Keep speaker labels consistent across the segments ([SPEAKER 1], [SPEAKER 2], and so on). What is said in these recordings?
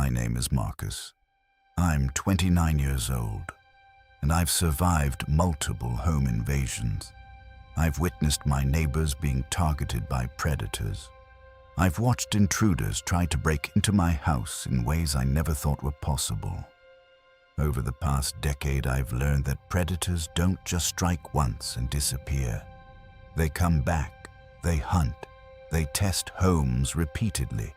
[SPEAKER 1] My name is Marcus. I'm 29 years old, and I've survived multiple home invasions. I've witnessed my neighbors being targeted by predators. I've watched intruders try to break into my house in ways I never thought were possible. Over the past decade, I've learned that predators don't just strike once and disappear. They come back, they hunt, they test homes repeatedly.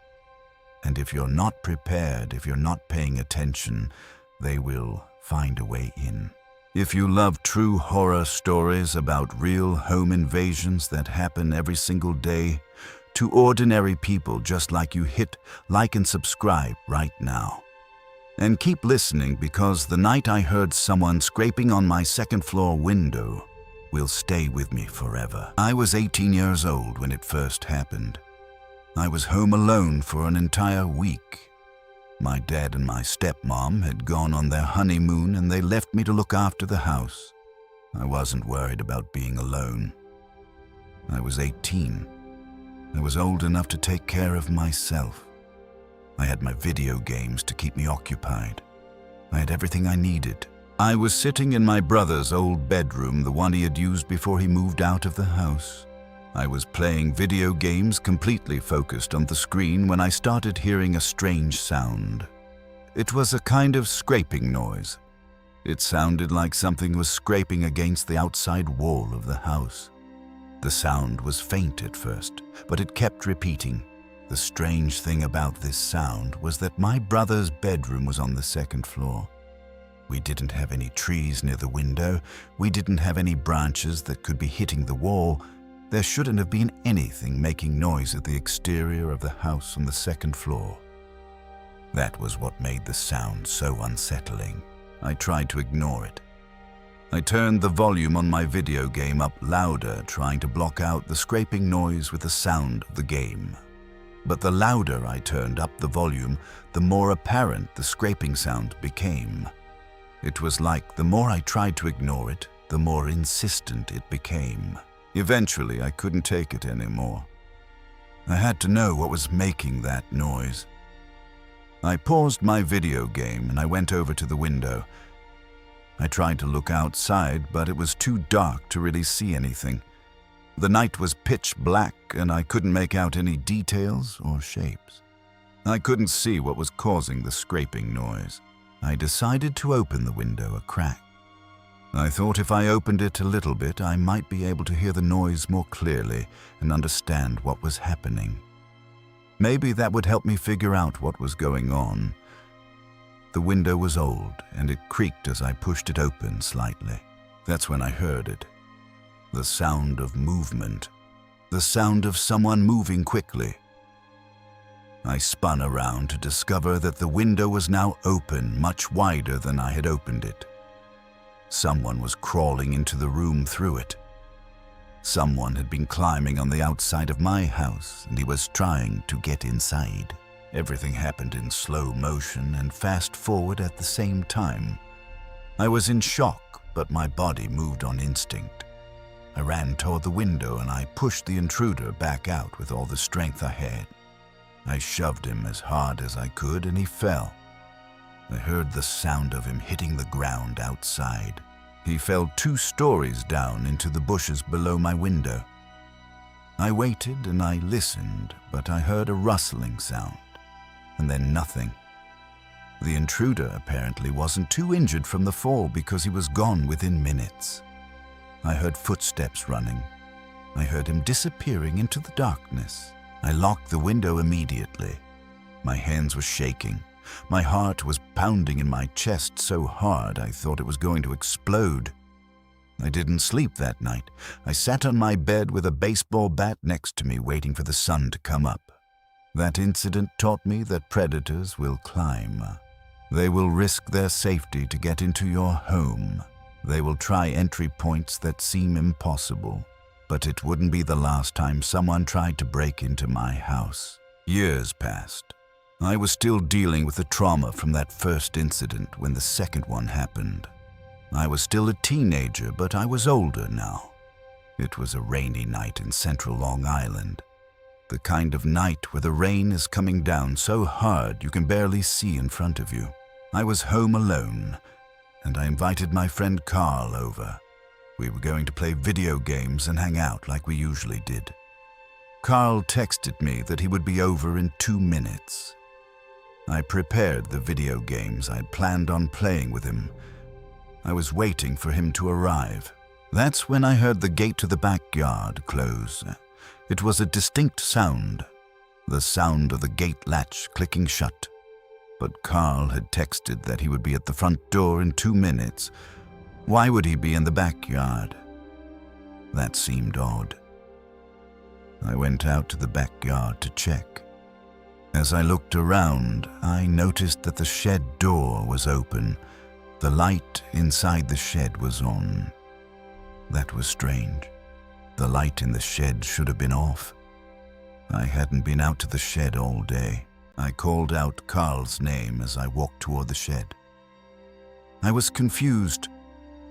[SPEAKER 1] And if you're not prepared, if you're not paying attention, they will find a way in. If you love true horror stories about real home invasions that happen every single day to ordinary people just like you, hit like and subscribe right now. And keep listening, because the night I heard someone scraping on my second-floor window will stay with me forever. I was 18 years old when it first happened. I was home alone for an entire week. My dad and my stepmom had gone on their honeymoon, and they left me to look after the house. I wasn't worried about being alone. I was 18. I was old enough to take care of myself. I had my video games to keep me occupied. I had everything I needed. I was sitting in my brother's old bedroom, the one he had used before he moved out of the house. I was playing video games, completely focused on the screen, when I started hearing a strange sound. It was a kind of scraping noise. It sounded like something was scraping against the outside wall of the house. The sound was faint at first, but it kept repeating. The strange thing about this sound was that my brother's bedroom was on the second floor. We didn't have any trees near the window. We didn't have any branches that could be hitting the wall. There shouldn't have been anything making noise at the exterior of the house on the second floor. That was what made the sound so unsettling. I tried to ignore it. I turned the volume on my video game up louder, trying to block out the scraping noise with the sound of the game. But the louder I turned up the volume, the more apparent the scraping sound became. It was like the more I tried to ignore it, the more insistent it became. Eventually, I couldn't take it anymore. I had to know what was making that noise. I paused my video game and I went over to the window. I tried to look outside, but it was too dark to really see anything. The night was pitch black and I couldn't make out any details or shapes. I couldn't see what was causing the scraping noise. I decided to open the window a crack. I thought if I opened it a little bit, I might be able to hear the noise more clearly and understand what was happening. Maybe that would help me figure out what was going on. The window was old, and it creaked as I pushed it open slightly. That's when I heard it. The sound of movement. The sound of someone moving quickly. I spun around to discover that the window was now open, much wider than I had opened it. Someone was crawling into the room through it. Someone had been climbing on the outside of my house, and he was trying to get inside. Everything happened in slow motion and fast forward at the same time. I was in shock, but my body moved on instinct. I ran toward the window and I pushed the intruder back out with all the strength I had. I shoved him as hard as I could and he fell. I heard the sound of him hitting the ground outside. He fell 2 stories down into the bushes below my window. I waited and I listened, but I heard a rustling sound, and then nothing. The intruder apparently wasn't too injured from the fall because he was gone within minutes. I heard footsteps running. I heard him disappearing into the darkness. I locked the window immediately. My hands were shaking. My heart was pounding in my chest so hard I thought it was going to explode. I didn't sleep that night. I sat on my bed with a baseball bat next to me, waiting for the sun to come up. That incident taught me that predators will climb. They will risk their safety to get into your home. They will try entry points that seem impossible. But it wouldn't be the last time someone tried to break into my house. Years passed. I was still dealing with the trauma from that first incident when the second one happened. I was still a teenager, but I was older now. It was a rainy night in central Long Island. The kind of night where the rain is coming down so hard you can barely see in front of you. I was home alone, and I invited my friend Carl over. We were going to play video games and hang out like we usually did. Carl texted me that he would be over in 2 minutes. I prepared the video games I'd planned on playing with him. I was waiting for him to arrive. That's when I heard the gate to the backyard close. It was a distinct sound, the sound of the gate latch clicking shut. But Carl had texted that he would be at the front door in 2 minutes. Why would he be in the backyard? That seemed odd. I went out to the backyard to check. As I looked around, I noticed that the shed door was open. The light inside the shed was on. That was strange. The light in the shed should have been off. I hadn't been out to the shed all day. I called out Carl's name as I walked toward the shed. I was confused.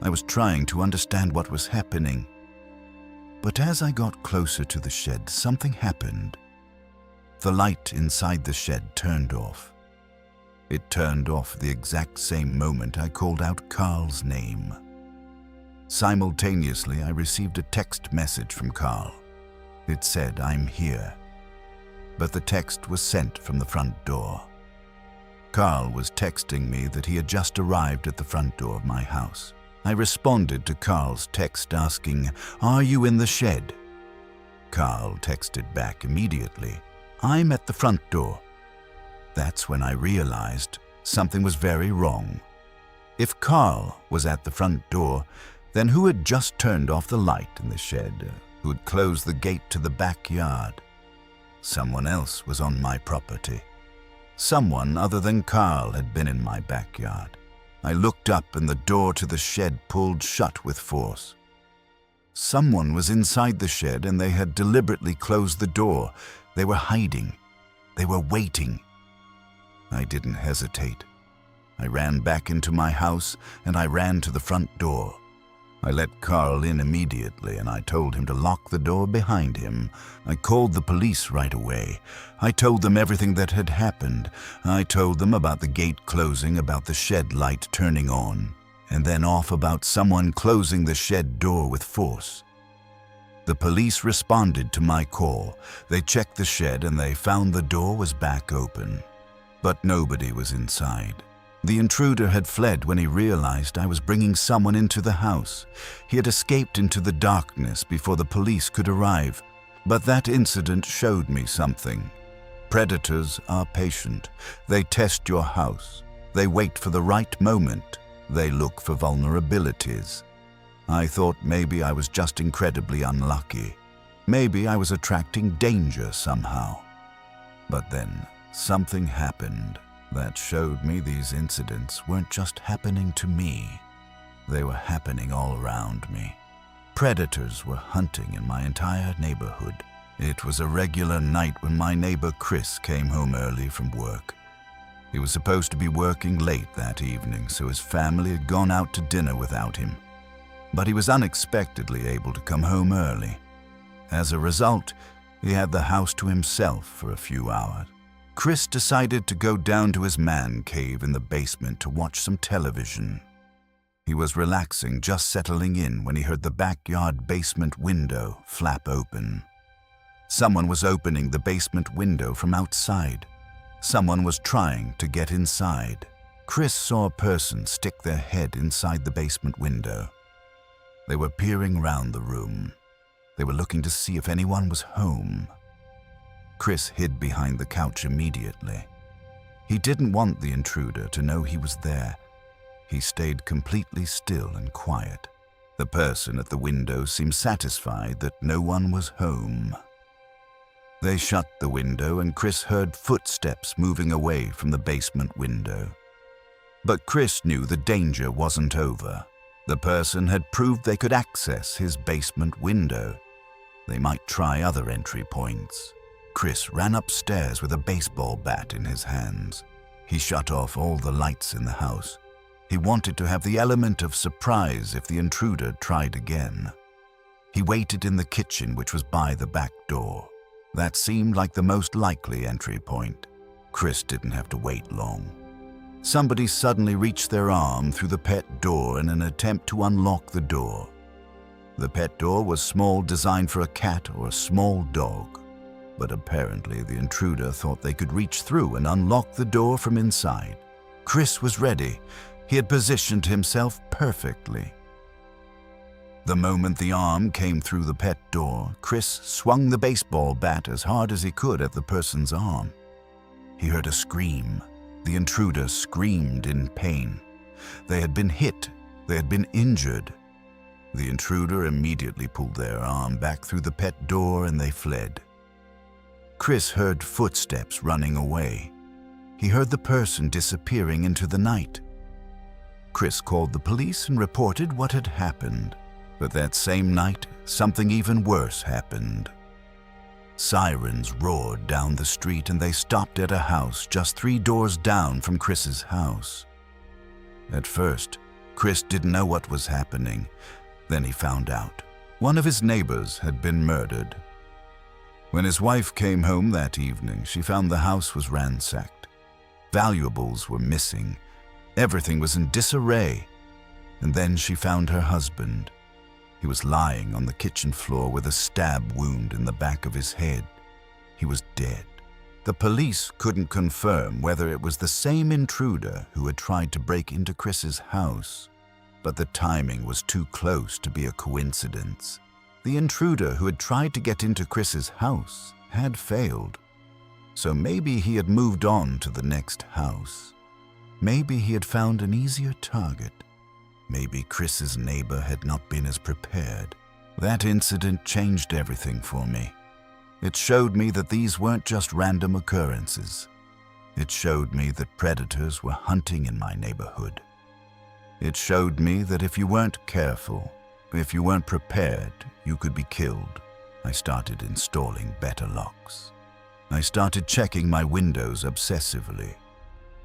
[SPEAKER 1] I was trying to understand what was happening. But as I got closer to the shed, something happened. The light inside the shed turned off. It turned off the exact same moment I called out Carl's name. Simultaneously, I received a text message from Carl. It said, "I'm here." But the text was sent from the front door. Carl was texting me that he had just arrived at the front door of my house. I responded to Carl's text asking, "Are you in the shed?" Carl texted back immediately, "I'm at the front door." That's when I realized something was very wrong. If Carl was at the front door, then who had just turned off the light in the shed? Who had closed the gate to the backyard? Someone else was on my property. Someone other than Carl had been in my backyard. I looked up and the door to the shed pulled shut with force. Someone was inside the shed and they had deliberately closed the door. They were hiding. They were waiting. I didn't hesitate. I ran back into my house and I ran to the front door. I let Carl in immediately and I told him to lock the door behind him. I called the police right away. I told them everything that had happened. I told them about the gate closing, about the shed light turning on, and then off about someone closing the shed door with force. The police responded to my call. They checked the shed and they found the door was back open. But nobody was inside. The intruder had fled when he realized I was bringing someone into the house. He had escaped into the darkness before the police could arrive. But that incident showed me something. Predators are patient. They test your house. They wait for the right moment. They look for vulnerabilities. I thought maybe I was just incredibly unlucky. Maybe I was attracting danger somehow. But then something happened that showed me these incidents weren't just happening to me. They were happening all around me. Predators were hunting in my entire neighborhood. It was a regular night when my neighbor Chris came home early from work. He was supposed to be working late that evening, so his family had gone out to dinner without him. But he was unexpectedly able to come home early. As a result, he had the house to himself for a few hours. Chris decided to go down to his man cave in the basement to watch some television. He was relaxing, just settling in, when he heard the backyard basement window flap open. Someone was opening the basement window from outside. Someone was trying to get inside. Chris saw a person stick their head inside the basement window. They were peering round the room. They were looking to see if anyone was home. Chris hid behind the couch immediately. He didn't want the intruder to know he was there. He stayed completely still and quiet. The person at the window seemed satisfied that no one was home. They shut the window and Chris heard footsteps moving away from the basement window. But Chris knew the danger wasn't over. The person had proved they could access his basement window. They might try other entry points. Chris ran upstairs with a baseball bat in his hands. He shut off all the lights in the house. He wanted to have the element of surprise if the intruder tried again. He waited in the kitchen, which was by the back door. That seemed like the most likely entry point. Chris didn't have to wait long. Somebody suddenly reached their arm through the pet door in an attempt to unlock the door. The pet door was small, designed for a cat or a small dog. But apparently the intruder thought they could reach through and unlock the door from inside. Chris was ready. He had positioned himself perfectly. The moment the arm came through the pet door, Chris swung the baseball bat as hard as he could at the person's arm. He heard a scream. The intruder screamed in pain. They had been hit. They had been injured. The intruder immediately pulled their arm back through the pet door and they fled. Chris heard footsteps running away. He heard the person disappearing into the night. Chris called the police and reported what had happened. But that same night, something even worse happened. Sirens roared down the street and they stopped at a house just 3 doors down from Chris's house. At first, Chris didn't know what was happening. Then he found out. One of his neighbors had been murdered. When his wife came home that evening, she found the house was ransacked. Valuables were missing. Everything was in disarray. And then she found her husband. He was lying on the kitchen floor with a stab wound in the back of his head. He was dead. The police couldn't confirm whether it was the same intruder who had tried to break into Chris's house, but the timing was too close to be a coincidence. The intruder who had tried to get into Chris's house had failed, so maybe he had moved on to the next house. Maybe he had found an easier target. Maybe Chris's neighbor had not been as prepared. That incident changed everything for me. It showed me that these weren't just random occurrences. It showed me that predators were hunting in my neighborhood. It showed me that if you weren't careful, if you weren't prepared, you could be killed. I started installing better locks. I started checking my windows obsessively.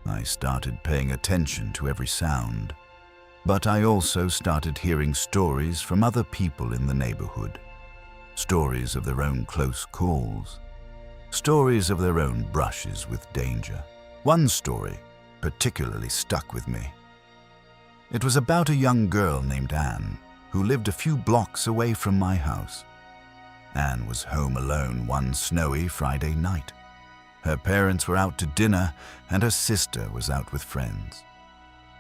[SPEAKER 1] I started paying attention to every sound. But I also started hearing stories from other people in the neighborhood. Stories of their own close calls. Stories of their own brushes with danger. One story particularly stuck with me. It was about a young girl named Anne who lived a few blocks away from my house. Anne was home alone one snowy Friday night. Her parents were out to dinner and her sister was out with friends.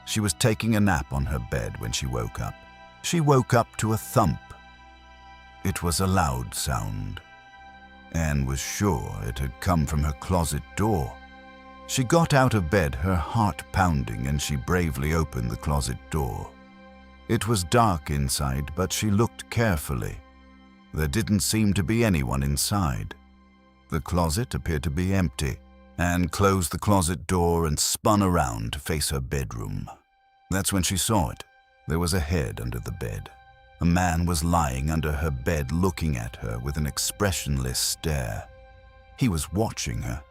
[SPEAKER 1] She was taking a nap on her bed when she woke up. She woke up to a thump. It was a loud sound. Anne was sure it had come from her closet door. She got out of bed, her heart pounding, and she bravely opened the closet door. It was dark inside, but she looked carefully. There didn't seem to be anyone inside. The closet appeared to be empty. Anne closed the closet door and spun around to face her bedroom. That's when she saw it. There was a head under the bed. A man was lying under her bed looking at her with an expressionless stare. He was watching her.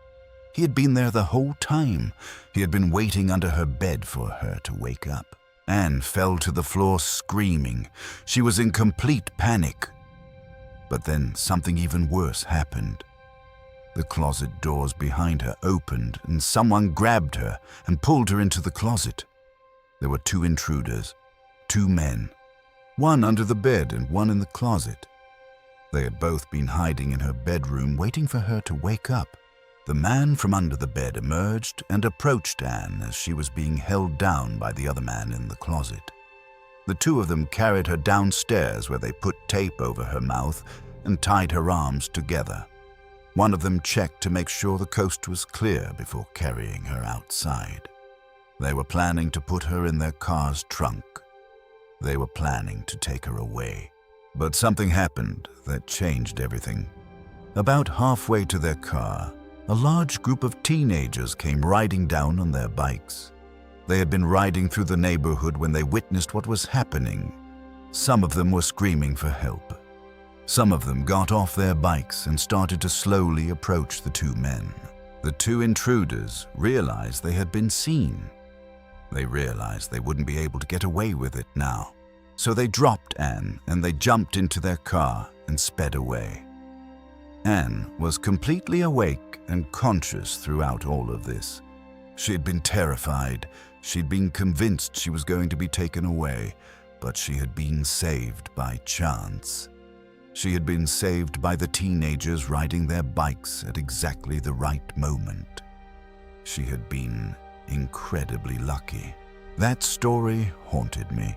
[SPEAKER 1] He had been there the whole time. He had been waiting under her bed for her to wake up. Anne fell to the floor screaming. She was in complete panic. But then something even worse happened. The closet doors behind her opened and someone grabbed her and pulled her into the closet. There were 2 intruders, 2 men, one under the bed and one in the closet. They had both been hiding in her bedroom waiting for her to wake up. The man from under the bed emerged and approached Anne as she was being held down by the other man in the closet. The 2 of them carried her downstairs where they put tape over her mouth and tied her arms together. One of them checked to make sure the coast was clear before carrying her outside. They were planning to put her in their car's trunk. They were planning to take her away. But something happened that changed everything. About halfway to their car, a large group of teenagers came riding down on their bikes. They had been riding through the neighborhood when they witnessed what was happening. Some of them were screaming for help. Some of them got off their bikes and started to slowly approach the 2 men. The 2 intruders realized they had been seen. They realized they wouldn't be able to get away with it now. So they dropped Anne and they jumped into their car and sped away. Anne was completely awake and conscious throughout all of this. She had been terrified. She'd been convinced she was going to be taken away, but she had been saved by chance. She had been saved by the teenagers riding their bikes at exactly the right moment. She had been incredibly lucky. That story haunted me.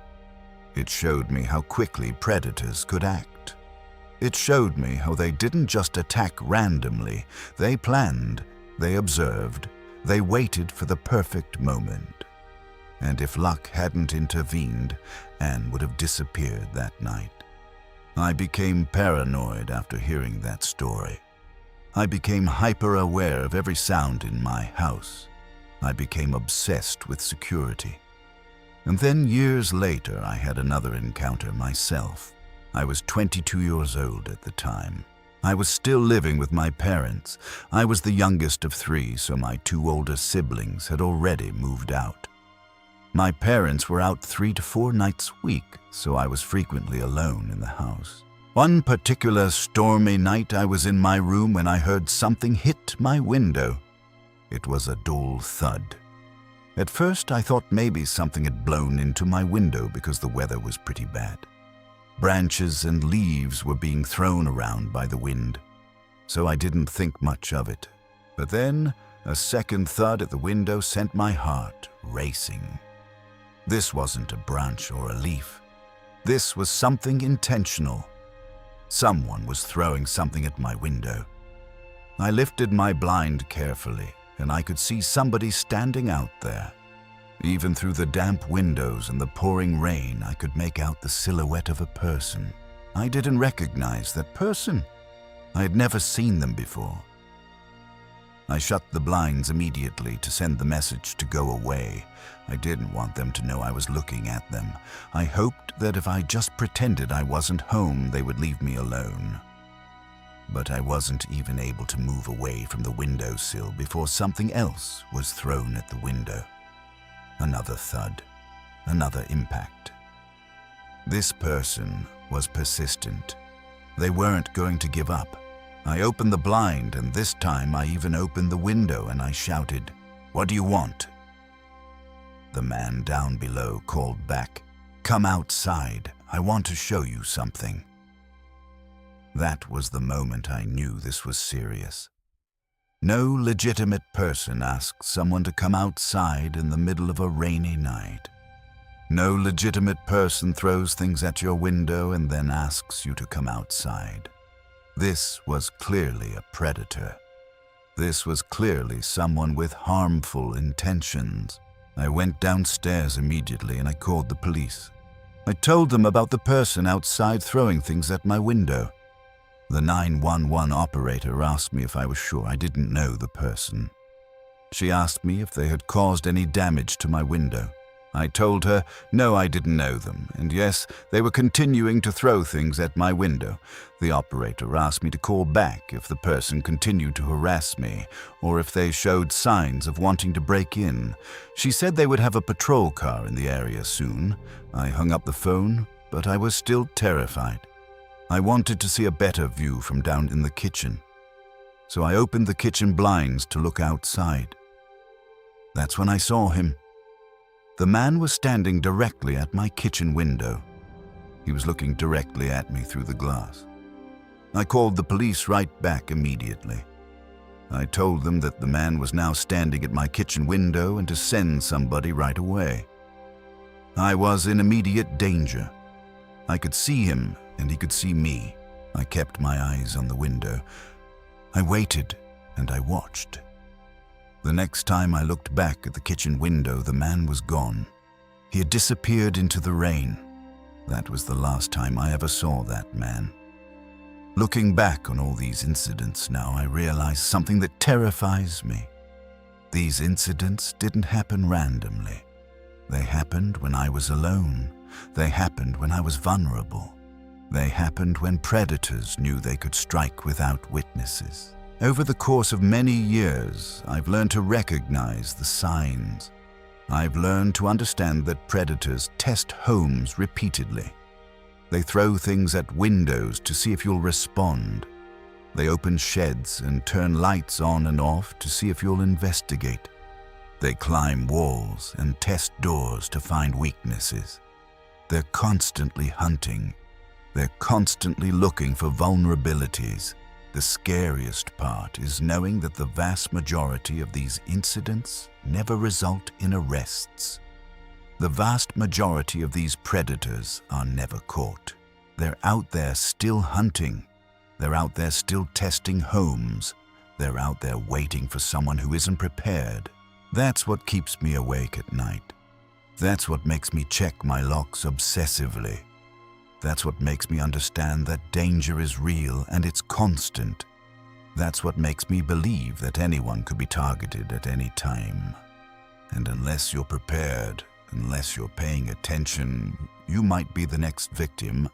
[SPEAKER 1] It showed me how quickly predators could act. It showed me how they didn't just attack randomly. They planned, they observed, they waited for the perfect moment. And if luck hadn't intervened, Anne would have disappeared that night. I became paranoid after hearing that story. I became hyper-aware of every sound in my house. I became obsessed with security. And then years later, I had another encounter myself. I was 22 years old at the time. I was still living with my parents. I was the youngest of three, so my two older siblings had already moved out. My parents were out 3 to 4 nights a week, so I was frequently alone in the house. One particular stormy night, I was in my room when I heard something hit my window. It was a dull thud. At first, I thought maybe something had blown into my window because the weather was pretty bad. Branches and leaves were being thrown around by the wind, so I didn't think much of it. But then, a second thud at the window sent my heart racing. This wasn't a branch or a leaf. This was something intentional. Someone was throwing something at my window. I lifted my blind carefully, and I could see somebody standing out there. Even through the damp windows and the pouring rain, I could make out the silhouette of a person. I didn't recognize that person. I had never seen them before. I shut the blinds immediately to send the message to go away. I didn't want them to know I was looking at them. I hoped that if I just pretended I wasn't home, they would leave me alone. But I wasn't even able to move away from the windowsill before something else was thrown at the window. Another thud, another impact. This person was persistent. They weren't going to give up. I opened the blind, and this time I even opened the window and I shouted, "What do you want?" The man down below called back, "Come outside. I want to show you something." That was the moment I knew this was serious. No legitimate person asks someone to come outside in the middle of a rainy night. No legitimate person throws things at your window and then asks you to come outside. This was clearly a predator. This was clearly someone with harmful intentions. I went downstairs immediately and I called the police. I told them about the person outside throwing things at my window. The 911 operator asked me if I was sure I didn't know the person. She asked me if they had caused any damage to my window. I told her, no, I didn't know them, and yes, they were continuing to throw things at my window. The operator asked me to call back if the person continued to harass me, or if they showed signs of wanting to break in. She said they would have a patrol car in the area soon. I hung up the phone, but I was still terrified. I wanted to see a better view from down in the kitchen, so I opened the kitchen blinds to look outside. That's when I saw him. The man was standing directly at my kitchen window. He was looking directly at me through the glass. I called the police right back immediately. I told them that the man was now standing at my kitchen window and to send somebody right away. I was in immediate danger. I could see him and he could see me. I kept my eyes on the window. I waited and I watched. The next time I looked back at the kitchen window, the man was gone. He had disappeared into the rain. That was the last time I ever saw that man. Looking back on all these incidents now, I realize something that terrifies me. These incidents didn't happen randomly. They happened when I was alone. They happened when I was vulnerable. They happened when predators knew they could strike without witnesses. Over the course of many years, I've learned to recognize the signs. I've learned to understand that predators test homes repeatedly. They throw things at windows to see if you'll respond. They open sheds and turn lights on and off to see if you'll investigate. They climb walls and test doors to find weaknesses. They're constantly hunting. They're constantly looking for vulnerabilities. The scariest part is knowing that the vast majority of these incidents never result in arrests. The vast majority of these predators are never caught. They're out there still hunting. They're out there still testing homes. They're out there waiting for someone who isn't prepared. That's what keeps me awake at night. That's what makes me check my locks obsessively. That's what makes me understand that danger is real and it's constant. That's what makes me believe that anyone could be targeted at any time. And unless you're prepared, unless you're paying attention, you might be the next victim